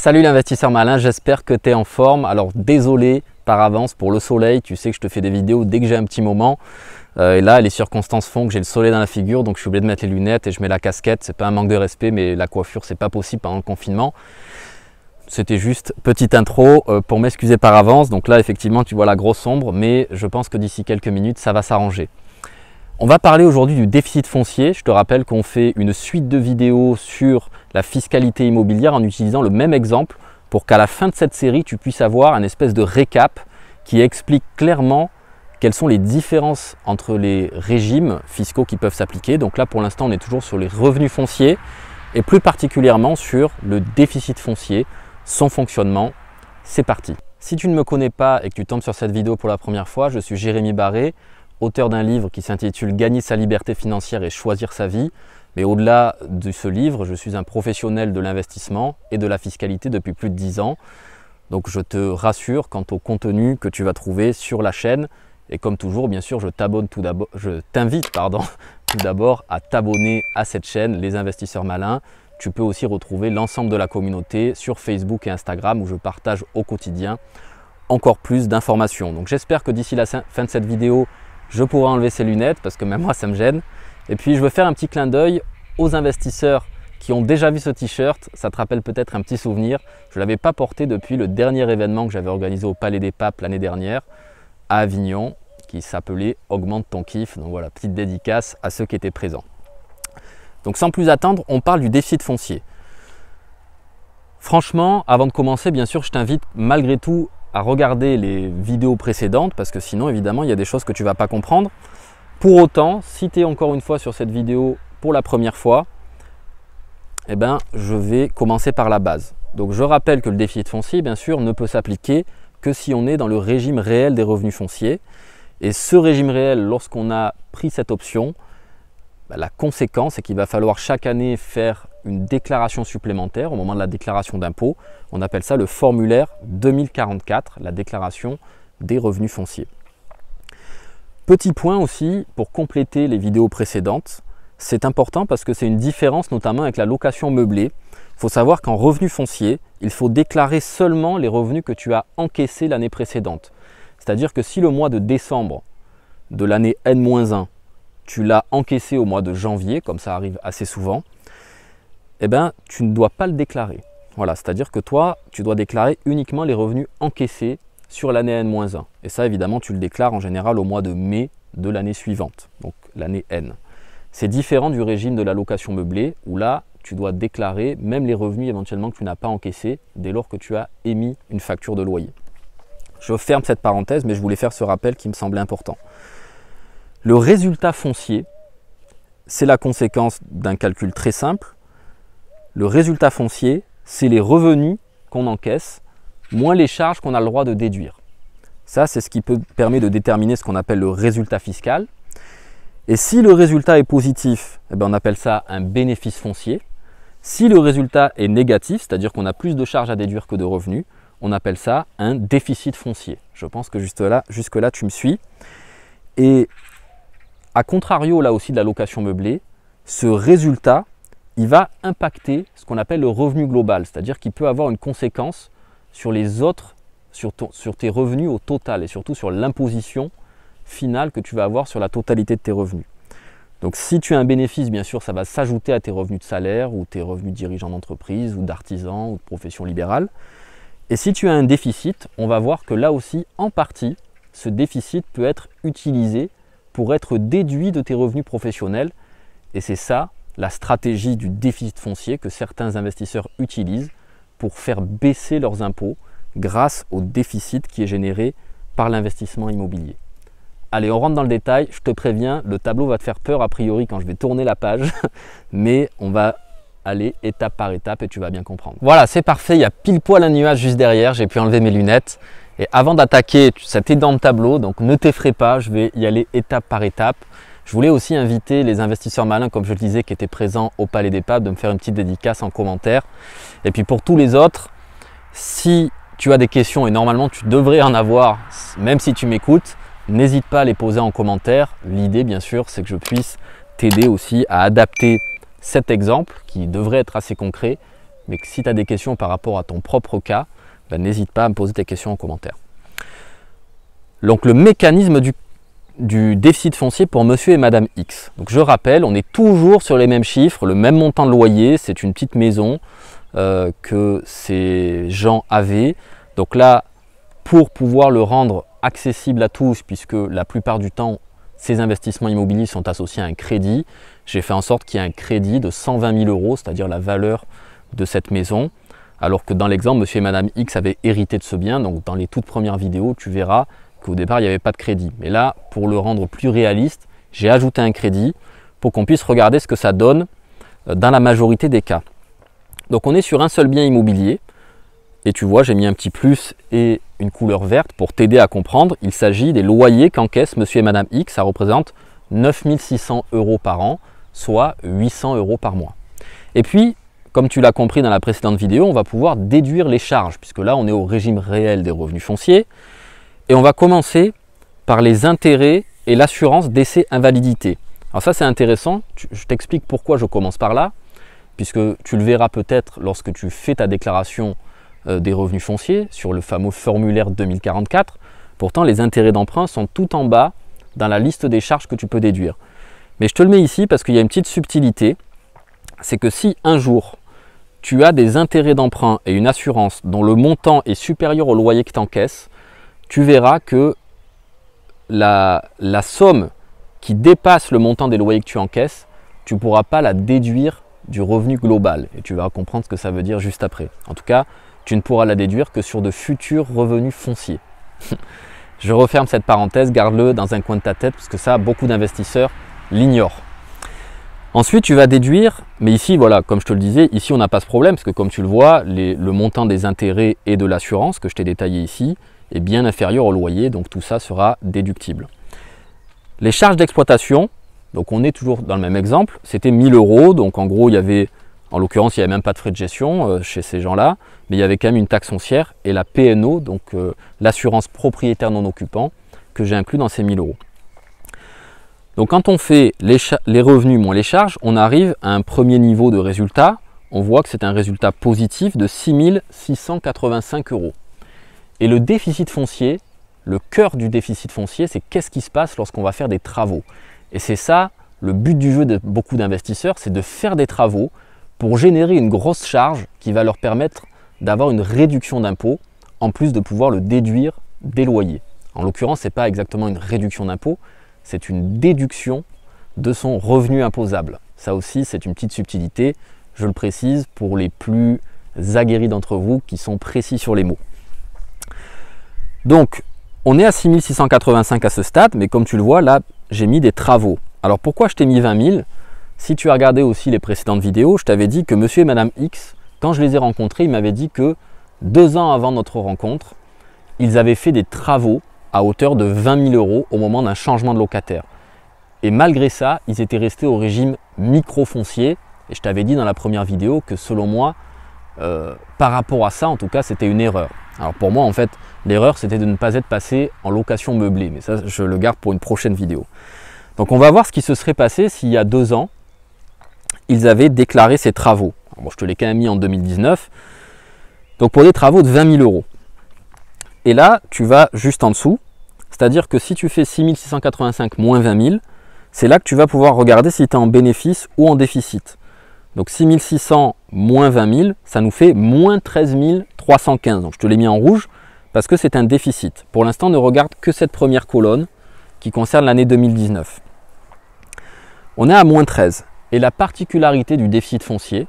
Salut l'investisseur malin, j'espère que tu es en forme. Alors désolé par avance pour le soleil, tu sais que je te fais des vidéos dès que j'ai un petit moment. Et là, les circonstances font que j'ai le soleil dans la figure, donc je suis obligé de mettre les lunettes et je mets la casquette. C'est pas un manque de respect, mais la coiffure, c'est pas possible pendant le confinement. C'était juste petite intro pour m'excuser par avance. Donc là, effectivement, tu vois la grosse ombre, mais je pense que d'ici quelques minutes, ça va s'arranger. On va parler aujourd'hui du déficit foncier. Je te rappelle qu'on fait une suite de vidéos sur la fiscalité immobilière en utilisant le même exemple pour qu'à la fin de cette série, tu puisses avoir un espèce de récap qui explique clairement quelles sont les différences entre les régimes fiscaux qui peuvent s'appliquer. Donc là, pour l'instant, on est toujours sur les revenus fonciers et plus particulièrement sur le déficit foncier, son fonctionnement. C'est parti. Si tu ne me connais pas et que tu tombes sur cette vidéo pour la première fois, je suis Jérémy Barré, auteur d'un livre qui s'intitule « Gagner sa liberté financière et choisir sa vie ». Mais au-delà de ce livre, je suis un professionnel de l'investissement et de la fiscalité depuis plus de 10 ans. Donc je te rassure quant au contenu que tu vas trouver sur la chaîne. Et comme toujours, bien sûr, je t'invite tout d'abord à t'abonner à cette chaîne, Les Investisseurs Malins. Tu peux aussi retrouver l'ensemble de la communauté sur Facebook et Instagram où je partage au quotidien encore plus d'informations. Donc j'espère que d'ici la fin de cette vidéo, je pourrai enlever ces lunettes parce que même moi ça me gêne. Et puis je veux faire un petit clin d'œil aux investisseurs qui ont déjà vu ce t-shirt. Ça te rappelle peut-être un petit souvenir. Je ne l'avais pas porté depuis le dernier événement que j'avais organisé au Palais des Papes l'année dernière à Avignon qui s'appelait Augmente ton kiff. Donc voilà, petite dédicace à ceux qui étaient présents. Donc sans plus attendre, on parle du déficit foncier. Franchement, avant de commencer, bien sûr, je t'invite malgré tout à regarder les vidéos précédentes parce que sinon, évidemment, il y a des choses que tu ne vas pas comprendre. Pour autant, si tu es encore une fois sur cette vidéo pour la première fois, eh ben, je vais commencer par la base. Donc, je rappelle que le déficit foncier, bien sûr, ne peut s'appliquer que si on est dans le régime réel des revenus fonciers. Et ce régime réel, lorsqu'on a pris cette option, la conséquence est qu'il va falloir chaque année faire une déclaration supplémentaire au moment de la déclaration d'impôt. On appelle ça le formulaire 2044, la déclaration des revenus fonciers. Petit point aussi pour compléter les vidéos précédentes, c'est important parce que c'est une différence notamment avec la location meublée. Il faut savoir qu'en revenu foncier, il faut déclarer seulement les revenus que tu as encaissés l'année précédente. C'est-à-dire que si le mois de décembre de l'année N-1, tu l'as encaissé au mois de janvier, comme ça arrive assez souvent, eh ben, tu ne dois pas le déclarer. Voilà, c'est-à-dire que toi, tu dois déclarer uniquement les revenus encaissés sur l'année N-1. Et ça, évidemment, tu le déclares en général au mois de mai de l'année suivante, donc l'année N. C'est différent du régime de la location meublée, où là, tu dois déclarer même les revenus éventuellement que tu n'as pas encaissés dès lors que tu as émis une facture de loyer. Je ferme cette parenthèse, mais je voulais faire ce rappel qui me semblait important. Le résultat foncier, c'est la conséquence d'un calcul très simple. Le résultat foncier, c'est les revenus qu'on encaisse, moins les charges qu'on a le droit de déduire. Ça, c'est ce qui permet de déterminer ce qu'on appelle le résultat fiscal. Et si le résultat est positif, eh bien, on appelle ça un bénéfice foncier. Si le résultat est négatif, c'est-à-dire qu'on a plus de charges à déduire que de revenus, on appelle ça un déficit foncier. Je pense que jusque-là, tu me suis. Et à contrario, là aussi, de la location meublée, ce résultat, il va impacter ce qu'on appelle le revenu global, c'est-à-dire qu'il peut avoir une conséquence sur les autres, sur tes revenus au total et surtout sur l'imposition finale que tu vas avoir sur la totalité de tes revenus. Donc si tu as un bénéfice, bien sûr, ça va s'ajouter à tes revenus de salaire ou tes revenus de dirigeant d'entreprise ou d'artisan ou de profession libérale. Et si tu as un déficit, on va voir que là aussi, en partie, ce déficit peut être utilisé pour être déduit de tes revenus professionnels. Et c'est ça, la stratégie du déficit foncier que certains investisseurs utilisent pour faire baisser leurs impôts grâce au déficit qui est généré par l'investissement immobilier. Allez, on rentre dans le détail. Je te préviens, le tableau va te faire peur a priori quand je vais tourner la page, mais on va aller étape par étape et tu vas bien comprendre. Voilà, c'est parfait, il y a pile poil un nuage juste derrière, j'ai pu enlever mes lunettes. Et avant d'attaquer cet énorme tableau, donc ne t'effraie pas, je vais y aller étape par étape. Je voulais aussi inviter les investisseurs malins, comme je le disais, qui étaient présents au Palais des Papes, de me faire une petite dédicace en commentaire. Et puis pour tous les autres, si tu as des questions, et normalement tu devrais en avoir, même si tu m'écoutes, n'hésite pas à les poser en commentaire. L'idée, bien sûr, c'est que je puisse t'aider aussi à adapter cet exemple, qui devrait être assez concret, mais si tu as des questions par rapport à ton propre cas, ben, n'hésite pas à me poser tes questions en commentaire. Donc le mécanisme du déficit foncier pour monsieur et madame X. Donc je rappelle, on est toujours sur les mêmes chiffres, le même montant de loyer, c'est une petite maison que ces gens avaient. Donc là, pour pouvoir le rendre accessible à tous, puisque la plupart du temps, ces investissements immobiliers sont associés à un crédit, j'ai fait en sorte qu'il y ait un crédit de 120 000 €, c'est-à-dire la valeur de cette maison. Alors que dans l'exemple, monsieur et madame X avaient hérité de ce bien. Donc dans les toutes premières vidéos, tu verras qu'au départ, il n'y avait pas de crédit. Mais là, pour le rendre plus réaliste, j'ai ajouté un crédit pour qu'on puisse regarder ce que ça donne dans la majorité des cas. Donc on est sur un seul bien immobilier. Et tu vois, j'ai mis un petit plus et une couleur verte pour t'aider à comprendre. Il s'agit des loyers qu'encaissent monsieur et madame X. Ça représente 9 600 € par an, soit 800 € par mois. Et puis, comme tu l'as compris dans la précédente vidéo, on va pouvoir déduire les charges, puisque là, on est au régime réel des revenus fonciers. Et on va commencer par les intérêts et l'assurance décès invalidité. Alors ça, c'est intéressant. Je t'explique pourquoi je commence par là, puisque tu le verras peut-être lorsque tu fais ta déclaration des revenus fonciers sur le fameux formulaire 2044. Pourtant, les intérêts d'emprunt sont tout en bas dans la liste des charges que tu peux déduire. Mais je te le mets ici parce qu'il y a une petite subtilité. C'est que si un jour, tu as des intérêts d'emprunt et une assurance dont le montant est supérieur au loyer que tu encaisses, tu verras que la somme qui dépasse le montant des loyers que tu encaisses, tu ne pourras pas la déduire du revenu global. Et tu vas comprendre ce que ça veut dire juste après. En tout cas, tu ne pourras la déduire que sur de futurs revenus fonciers. Je referme cette parenthèse, garde-le dans un coin de ta tête parce que ça, beaucoup d'investisseurs l'ignorent. Ensuite, tu vas déduire, mais ici, voilà, comme je te le disais, ici on n'a pas ce problème parce que comme tu le vois, le montant des intérêts et de l'assurance que je t'ai détaillé ici est bien inférieur au loyer, donc tout ça sera déductible. Les charges d'exploitation, donc on est toujours dans le même exemple, c'était 1 000 €, donc en gros il y avait, en l'occurrence il n'y avait même pas de frais de gestion chez ces gens-là, mais il y avait quand même une taxe foncière et la PNO, donc l'assurance propriétaire non occupant, que j'ai inclus dans ces 1 000 €. Donc quand on fait les revenus moins les charges, on arrive à un premier niveau de résultat. On voit que c'est un résultat positif de 6 685 €. Et le déficit foncier, le cœur du déficit foncier, c'est qu'est-ce qui se passe lorsqu'on va faire des travaux. Et c'est ça, le but du jeu de beaucoup d'investisseurs, c'est de faire des travaux pour générer une grosse charge qui va leur permettre d'avoir une réduction d'impôt, en plus de pouvoir le déduire des loyers. En l'occurrence, ce n'est pas exactement une réduction d'impôt, c'est une déduction de son revenu imposable. Ça aussi, c'est une petite subtilité, je le précise pour les plus aguerris d'entre vous qui sont précis sur les mots. Donc, on est à 6 685 à ce stade, mais comme tu le vois, là, j'ai mis des travaux. Alors, pourquoi je t'ai mis 20 000? Si tu as regardé aussi les précédentes vidéos, je t'avais dit que monsieur et madame X, quand je les ai rencontrés, ils m'avaient dit que 2 ans avant notre rencontre, ils avaient fait des travaux à hauteur de 20 000 € au moment d'un changement de locataire. Et malgré ça, ils étaient restés au régime micro-foncier. Et je t'avais dit dans la première vidéo que selon moi, par rapport à ça, en tout cas, c'était une erreur. Alors pour moi, en fait, l'erreur, c'était de ne pas être passé en location meublée. Mais ça, je le garde pour une prochaine vidéo. Donc on va voir ce qui se serait passé s'il y a 2 ans, ils avaient déclaré ces travaux. Alors, bon, je te l'ai quand même mis en 2019. Donc pour des travaux de 20 000 €. Et là, tu vas juste en dessous. C'est-à-dire que si tu fais 6 685 moins 20 000, c'est là que tu vas pouvoir regarder si tu es en bénéfice ou en déficit. Donc 6 600 moins 20 000, ça nous fait moins 13 315. Donc je te l'ai mis en rouge parce que c'est un déficit. Pour l'instant, ne regarde que cette première colonne qui concerne l'année 2019. On est à moins 13. Et la particularité du déficit foncier,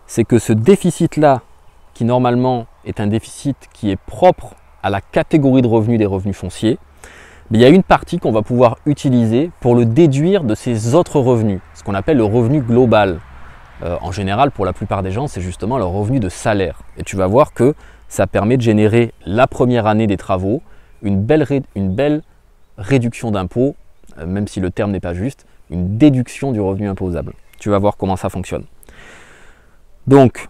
c'est que ce déficit-là, qui normalement est un déficit qui est propre à la catégorie de revenus des revenus fonciers, mais il y a une partie qu'on va pouvoir utiliser pour le déduire de ces autres revenus, ce qu'on appelle le revenu global. En général, pour la plupart des gens, c'est justement le revenu de salaire. Et tu vas voir que ça permet de générer la première année des travaux, une belle réduction d'impôt, même si le terme n'est pas juste, une déduction du revenu imposable. Tu vas voir comment ça fonctionne. Donc,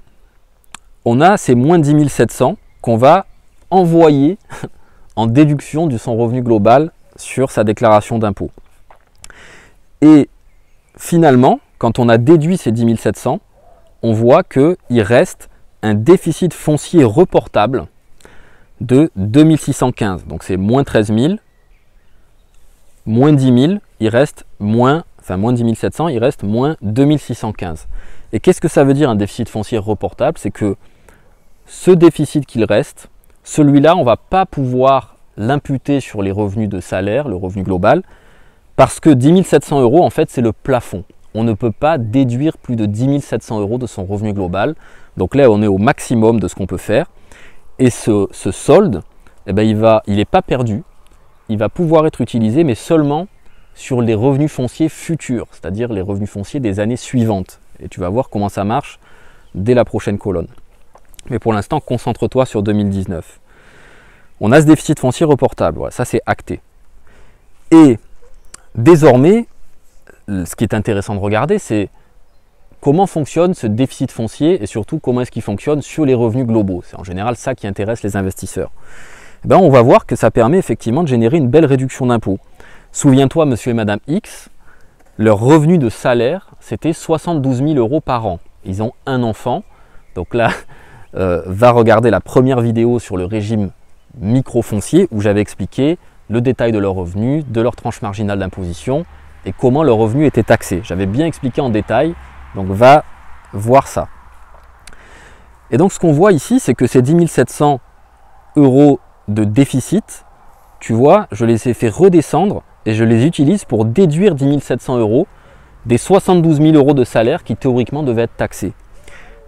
on a ces moins 10 700 qu'on va envoyer en déduction de son revenu global sur sa déclaration d'impôt. Et finalement, quand on a déduit ces 10 700, on voit qu'il reste un déficit foncier reportable de 2615. Donc c'est moins 13 000, moins 10 000, il reste moins 10 700, il reste moins 2615. Et qu'est-ce que ça veut dire un déficit foncier reportable? C'est que ce déficit qu'il reste, celui-là, on ne va pas pouvoir l'imputer sur les revenus de salaire, le revenu global, parce que 10 700 euros, en fait, c'est le plafond. On ne peut pas déduire plus de 10 700 euros de son revenu global. Donc là, on est au maximum de ce qu'on peut faire. Et ce solde, eh ben, il n'est pas perdu. Il va pouvoir être utilisé, mais seulement sur les revenus fonciers futurs, c'est-à-dire les revenus fonciers des années suivantes. Et tu vas voir comment ça marche dès la prochaine colonne. Mais pour l'instant, concentre-toi sur 2019. On a ce déficit foncier reportable, voilà, ça c'est acté. Et désormais, ce qui est intéressant de regarder, c'est comment fonctionne ce déficit foncier et surtout comment est-ce qu'il fonctionne sur les revenus globaux. C'est en général ça qui intéresse les investisseurs. Eh bien, on va voir que ça permet effectivement de générer une belle réduction d'impôts. Souviens-toi, monsieur et madame X, leur revenu de salaire, c'était 72 000 euros par an. Ils ont un enfant, donc là, va regarder la première vidéo sur le régime microfoncier où j'avais expliqué le détail de leurs revenus, de leur tranche marginale d'imposition et comment leur revenu était taxé. J'avais bien expliqué en détail, donc va voir ça. Et donc ce qu'on voit ici, c'est que ces 10 700 euros de déficit, tu vois, je les ai fait redescendre et je les utilise pour déduire 10 700 euros des 72 000 euros de salaire qui théoriquement devaient être taxés.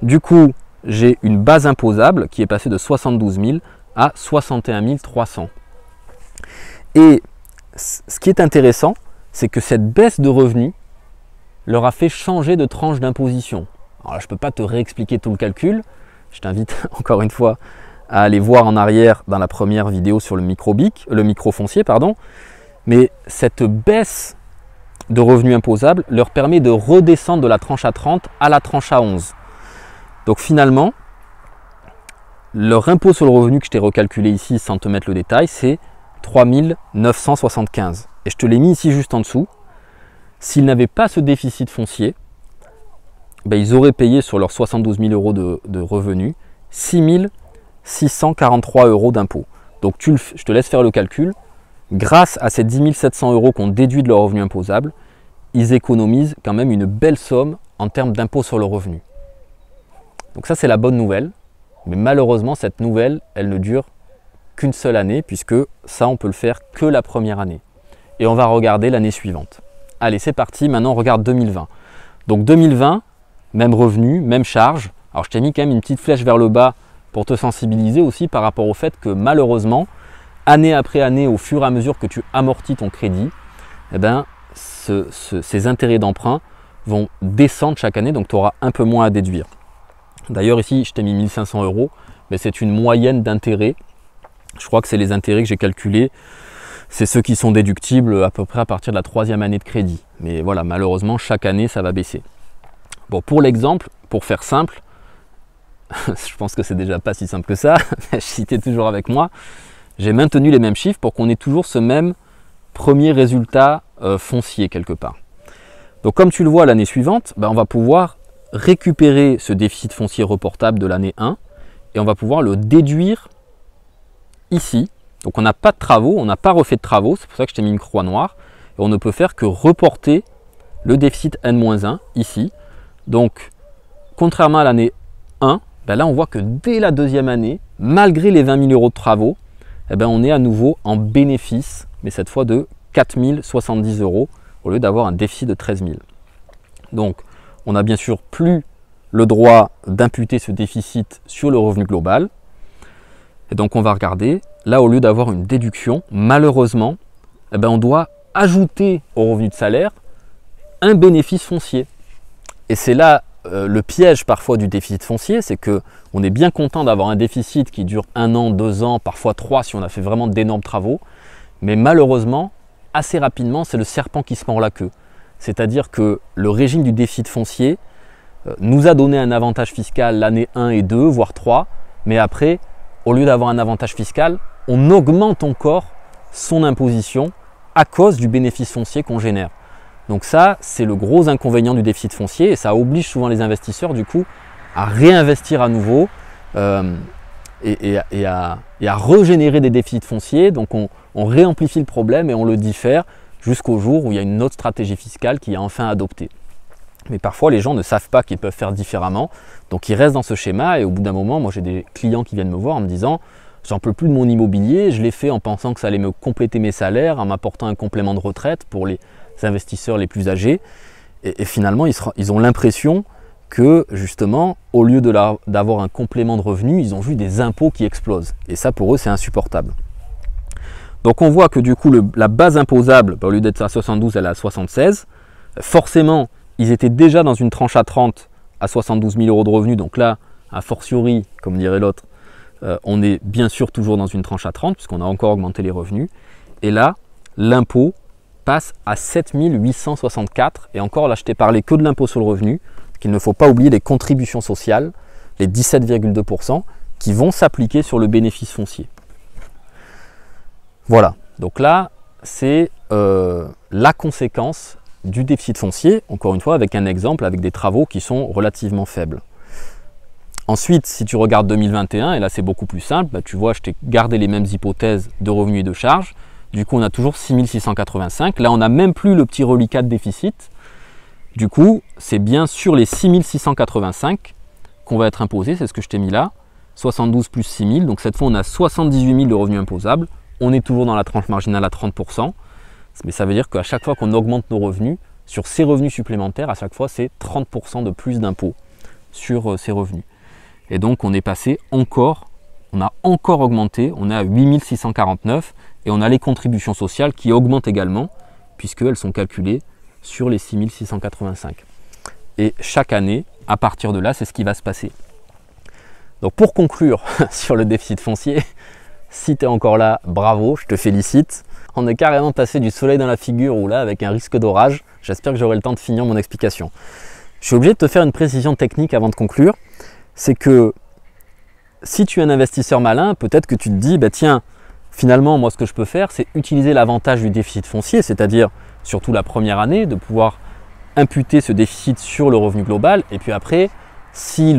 Du coup, j'ai une base imposable qui est passée de 72 000 à 61 300. Et ce qui est intéressant, c'est que cette baisse de revenus leur a fait changer de tranche d'imposition. Alors là, je ne peux pas te réexpliquer tout le calcul. Je t'invite encore une fois à aller voir en arrière dans la première vidéo sur le microfoncier, pardon. Mais cette baisse de revenus imposables leur permet de redescendre de la tranche à 30 à la tranche à 11. Donc finalement, leur impôt sur le revenu que je t'ai recalculé ici sans te mettre le détail, c'est 3 975. Et je te l'ai mis ici juste en dessous. S'ils n'avaient pas ce déficit foncier, ben ils auraient payé sur leurs 72 000 euros de revenus 6 643 euros d'impôt. Donc je te laisse faire le calcul. Grâce à ces 10 700 euros qu'on déduit de leur revenu imposable, ils économisent quand même une belle somme en termes d'impôt sur le revenu. Donc ça, c'est la bonne nouvelle. Mais malheureusement, cette nouvelle, elle ne dure qu'une seule année, puisque ça, on peut le faire que la première année. Et on va regarder l'année suivante. Allez, c'est parti. Maintenant, on regarde 2020. Donc 2020, même revenu, même charge. Alors, je t'ai mis quand même une petite flèche vers le bas pour te sensibiliser aussi par rapport au fait que malheureusement, année après année, au fur et à mesure que tu amortis ton crédit, eh ben, ces intérêts d'emprunt vont descendre chaque année, donc tu auras un peu moins à déduire. D'ailleurs, ici, je t'ai mis 1 500 euros, mais c'est une moyenne d'intérêts. Je crois que c'est les intérêts que j'ai calculés. C'est ceux qui sont déductibles à peu près à partir de la 3e année de crédit. Mais voilà, malheureusement, chaque année, ça va baisser. Bon, pour l'exemple, pour faire simple, je pense que c'est déjà pas si simple que ça, si tu es toujours avec moi, j'ai maintenu les mêmes chiffres pour qu'on ait toujours ce même premier résultat foncier quelque part. Donc comme tu le vois l'année suivante, ben, on va pouvoir récupérer ce déficit foncier reportable de l'année 1 et on va pouvoir le déduire ici. Donc on n'a pas de travaux, on n'a pas refait de travaux, c'est pour ça que je t'ai mis une croix noire. Et on ne peut faire que reporter le déficit N-1 ici. Donc contrairement à l'année 1, ben là on voit que dès la 2e année, malgré les 20 000 euros de travaux, eh ben on est à nouveau en bénéfice, mais cette fois de 4 070 euros au lieu d'avoir un déficit de 13 000. Donc on n'a bien sûr plus le droit d'imputer ce déficit sur le revenu global. Et donc on va regarder, là au lieu d'avoir une déduction, malheureusement, eh ben, on doit ajouter au revenu de salaire un bénéfice foncier. Et c'est là le piège parfois du déficit foncier, c'est qu'on est bien content d'avoir un déficit qui dure 1 an, 2 ans, parfois 3 si on a fait vraiment d'énormes travaux. Mais malheureusement, assez rapidement, c'est le serpent qui se mord la queue. C'est-à-dire que le régime du déficit foncier nous a donné un avantage fiscal l'année 1 et 2, voire 3, mais après, au lieu d'avoir un avantage fiscal, on augmente encore son imposition à cause du bénéfice foncier qu'on génère. Donc ça, c'est le gros inconvénient du déficit foncier et ça oblige souvent les investisseurs du coup à réinvestir à nouveau et à régénérer des déficits fonciers. Donc on réamplifie le problème et on le diffère jusqu'au jour où il y a une autre stratégie fiscale qui est enfin adoptée. Mais parfois les gens ne savent pas qu'ils peuvent faire différemment, donc ils restent dans ce schéma et au bout d'un moment, moi j'ai des clients qui viennent me voir en me disant « j'en peux plus de mon immobilier, je l'ai fait en pensant que ça allait me compléter mes salaires, en m'apportant un complément de retraite pour les investisseurs les plus âgés ». Et finalement, ils ont l'impression que justement, au lieu d'avoir un complément de revenu, ils ont vu des impôts qui explosent. Et ça pour eux, c'est insupportable. Donc on voit que du coup, la base imposable, au lieu d'être à 72, elle est à 76. Forcément, ils étaient déjà dans une tranche à 30 à 72 000 euros de revenus. Donc là, a fortiori, comme dirait l'autre, on est bien sûr toujours dans une tranche à 30 puisqu'on a encore augmenté les revenus. Et là, l'impôt passe à 7 864. Et encore là, je t'ai parlé que de l'impôt sur le revenu, qu'il ne faut pas oublier les contributions sociales, les 17,2% qui vont s'appliquer sur le bénéfice foncier. Voilà, donc là, c'est la conséquence du déficit foncier, encore une fois avec un exemple, avec des travaux qui sont relativement faibles. Ensuite, si tu regardes 2021, et là c'est beaucoup plus simple, bah, tu vois, je t'ai gardé les mêmes hypothèses de revenus et de charges. Du coup, on a toujours 6 685. Là, on n'a même plus le petit reliquat de déficit. Du coup, c'est bien sur les 6 685 qu'on va être imposé, c'est ce que je t'ai mis là. 72 plus 6 000, donc cette fois on a 78 000 de revenus imposables. On est toujours dans la tranche marginale à 30%. Mais ça veut dire qu'à chaque fois qu'on augmente nos revenus, sur ces revenus supplémentaires, à chaque fois, c'est 30% de plus d'impôts sur ces revenus. Et donc, on est passé encore, on a encore augmenté, on est à 8 649 et on a les contributions sociales qui augmentent également, puisqu'elles sont calculées sur les 6 685. Et chaque année, à partir de là, c'est ce qui va se passer. Donc, pour conclure sur le déficit foncier, si tu es encore là, bravo, je te félicite. On est carrément passé du soleil dans la figure ou là avec un risque d'orage. J'espère que j'aurai le temps de finir mon explication. Je suis obligé de te faire une précision technique avant de conclure. C'est que si tu es un investisseur malin, peut-être que tu te dis, bah tiens, finalement, moi ce que je peux faire, c'est utiliser l'avantage du déficit foncier, c'est-à-dire surtout la première année, de pouvoir imputer ce déficit sur le revenu global. Et puis après, si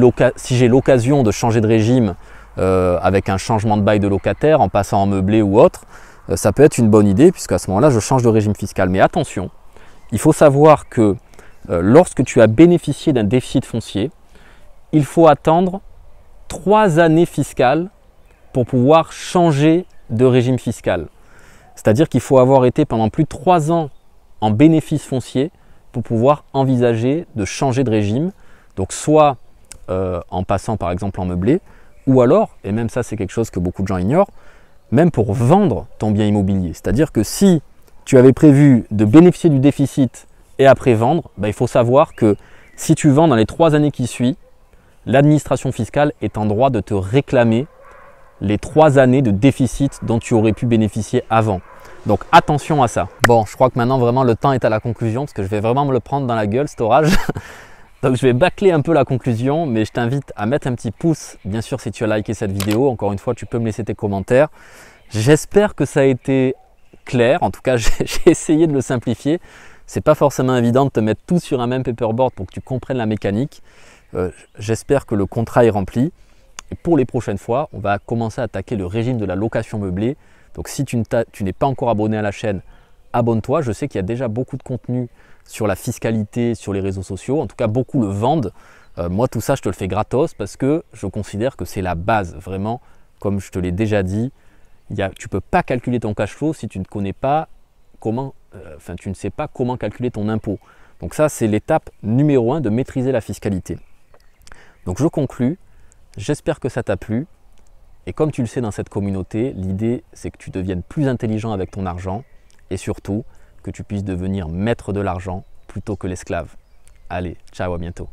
j'ai l'occasion de changer de régime avec un changement de bail de locataire, en passant en meublé ou autre, ça peut être une bonne idée puisqu'à ce moment-là, je change de régime fiscal. Mais attention, il faut savoir que lorsque tu as bénéficié d'un déficit foncier, il faut attendre 3 années fiscales pour pouvoir changer de régime fiscal. C'est-à-dire qu'il faut avoir été pendant plus de 3 ans en bénéfice foncier pour pouvoir envisager de changer de régime. Donc soit en passant par exemple en meublé, ou alors, et même ça c'est quelque chose que beaucoup de gens ignorent, même pour vendre ton bien immobilier. C'est-à-dire que si tu avais prévu de bénéficier du déficit et après vendre, bah, il faut savoir que si tu vends dans les 3 années qui suivent, l'administration fiscale est en droit de te réclamer les 3 années de déficit dont tu aurais pu bénéficier avant. Donc attention à ça. Bon, je crois que maintenant vraiment le temps est à la conclusion parce que je vais vraiment me le prendre dans la gueule cet orage. Donc je vais bâcler un peu la conclusion, mais je t'invite à mettre un petit pouce, bien sûr si tu as liké cette vidéo. Encore une fois, tu peux me laisser tes commentaires. J'espère que ça a été clair, en tout cas j'ai essayé de le simplifier. C'est pas forcément évident de te mettre tout sur un même paperboard pour que tu comprennes la mécanique. J'espère que le contrat est rempli. Et pour les prochaines fois, on va commencer à attaquer le régime de la location meublée. Donc si tu n'es pas encore abonné à la chaîne, abonne-toi. Je sais qu'il y a déjà beaucoup de contenu sur la fiscalité, sur les réseaux sociaux. En tout cas, beaucoup le vendent. Moi, tout ça, je te le fais gratos parce que je considère que c'est la base. Vraiment, comme je te l'ai déjà dit, tu ne peux pas calculer ton cash flow si tu ne connais pas comment, tu ne sais pas comment calculer ton impôt. Donc ça, c'est l'étape numéro 1 de maîtriser la fiscalité. Donc je conclus. J'espère que ça t'a plu. Et comme tu le sais dans cette communauté, l'idée, c'est que tu deviennes plus intelligent avec ton argent et surtout que tu puisses devenir maître de l'argent plutôt que l'esclave. Allez, ciao, à bientôt.